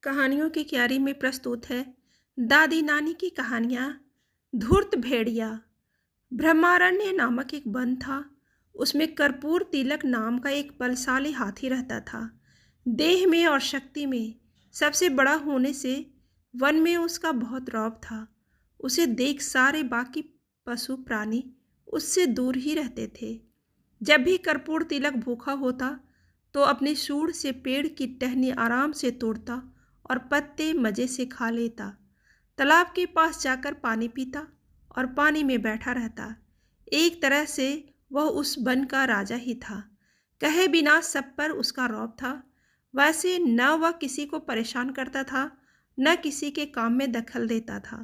कहानियों की क्यारी में प्रस्तुत है दादी नानी की कहानियाँ। धूर्त भेड़िया। ब्रह्मारण्य नामक एक वन था। उसमें कर्पूर तिलक नाम का एक बलशाली हाथी रहता था। देह में और शक्ति में सबसे बड़ा होने से वन में उसका बहुत रौब था। उसे देख सारे बाकी पशु प्राणी उससे दूर ही रहते थे। जब भी कर्पूर तिलक भूखा होता तो अपनी सूंड से पेड़ की टहनी आराम से तोड़ता और पत्ते मज़े से खा लेता। तालाब के पास जाकर पानी पीता और पानी में बैठा रहता। एक तरह से वह उस वन का राजा ही था। कहे बिना सब पर उसका रौब था। वैसे न वह किसी को परेशान करता था, न किसी के काम में दखल देता था।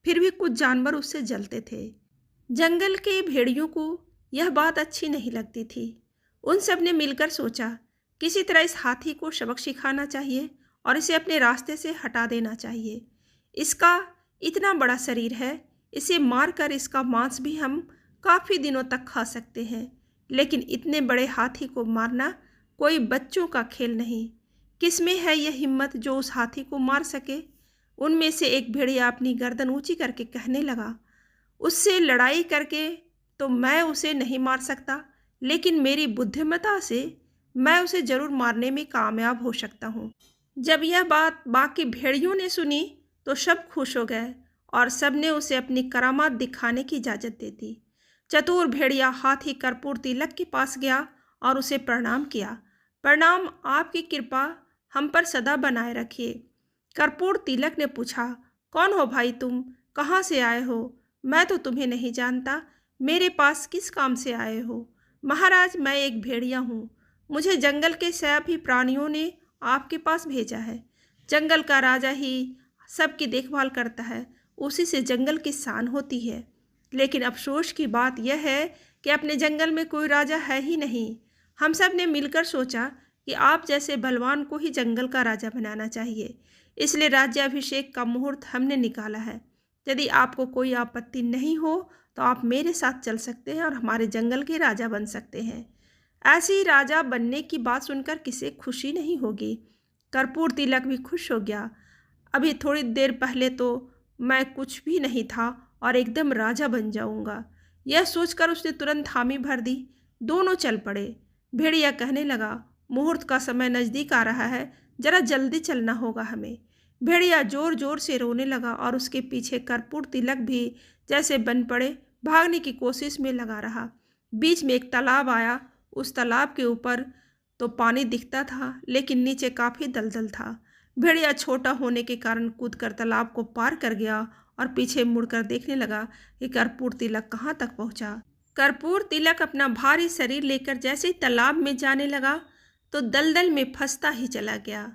फिर भी कुछ जानवर उससे जलते थे। जंगल के भेड़ियों को यह बात अच्छी नहीं लगती थी। उन सब ने मिलकर सोचा, किसी तरह इस हाथी को सबक सिखाना चाहिए और इसे अपने रास्ते से हटा देना चाहिए। इसका इतना बड़ा शरीर है, इसे मारकर इसका मांस भी हम काफ़ी दिनों तक खा सकते हैं, लेकिन इतने बड़े हाथी को मारना कोई बच्चों का खेल नहीं। किसमें है यह हिम्मत जो उस हाथी को मार सके? उनमें से एक भेड़िया अपनी गर्दन ऊंची करके कहने लगा, उससे लड़ाई करके तो मैं उसे नहीं मार सकता, लेकिन मेरी बुद्धिमत्ता से मैं उसे ज़रूर मारने में कामयाब हो सकता हूँ। जब यह बात बाकी भेड़ियों ने सुनी तो सब खुश हो गए और सब ने उसे अपनी करामात दिखाने की इजाज़त दे दी। चतुर भेड़िया हाथी कर्पूर तिलक के पास गया और उसे प्रणाम किया। प्रणाम, आपकी कृपा हम पर सदा बनाए रखिए। कर्पूर तिलक ने पूछा, कौन हो भाई तुम? कहाँ से आए हो? मैं तो तुम्हें नहीं जानता। मेरे पास किस काम से आए हो? महाराज, मैं एक भेड़िया हूँ। मुझे जंगल के सभी प्राणियों ने आपके पास भेजा है। जंगल का राजा ही सबकी देखभाल करता है, उसी से जंगल की शान होती है। लेकिन अफसोस की बात यह है कि अपने जंगल में कोई राजा है ही नहीं। हम सब ने मिलकर सोचा कि आप जैसे बलवान को ही जंगल का राजा बनाना चाहिए, इसलिए राज्याभिषेक का मुहूर्त हमने निकाला है। यदि आपको कोई आपत्ति नहीं हो तो आप मेरे साथ चल सकते हैं और हमारे जंगल के राजा बन सकते हैं। ऐसी राजा बनने की बात सुनकर किसे खुशी नहीं होगी। कर्पूर तिलक भी खुश हो गया। अभी थोड़ी देर पहले तो मैं कुछ भी नहीं था और एकदम राजा बन जाऊंगा। यह सोचकर उसने तुरंत हामी भर दी। दोनों चल पड़े। भेड़िया कहने लगा, मुहूर्त का समय नज़दीक आ रहा है, जरा जल्दी चलना होगा हमें। भेड़िया जोर जोर से रोने लगा और उसके पीछे कर्पूर तिलक भी जैसे बन पड़े, भागने की कोशिश में लगा रहा। बीच में एक तालाब आया। उस तालाब के ऊपर तो पानी दिखता था, लेकिन नीचे काफ़ी दलदल था। भेड़िया छोटा होने के कारण कूदकर तालाब को पार कर गया और पीछे मुड़कर देखने लगा कि कर्पूर तिलक कहाँ तक पहुँचा। कर्पूर तिलक अपना भारी शरीर लेकर जैसे ही तालाब में जाने लगा तो दलदल में फंसता ही चला गया।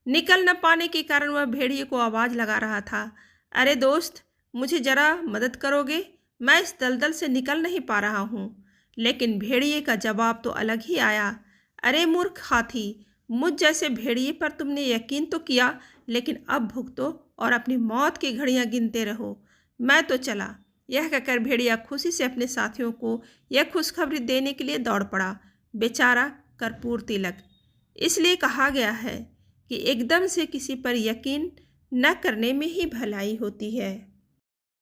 निकल न पाने के कारण वह भेड़िए को आवाज़ लगा रहा था, अरे दोस्त, मुझे ज़रा मदद करोगे? मैं इस दलदल से निकल नहीं पा रहा हूँ। लेकिन भेड़िए का जवाब तो अलग ही आया, अरे मूर्ख हाथी, मुझ जैसे भेड़िए पर तुमने यकीन तो किया, लेकिन अब भुगतो और अपनी मौत की घड़ियां गिनते रहो। मैं तो चला। यह कहकर भेड़िया खुशी से अपने साथियों को यह खुशखबरी देने के लिए दौड़ पड़ा। बेचारा कर्पूर तिलक। इसलिए कहा गया है कि एकदम से किसी पर यकीन न करने में ही भलाई होती है।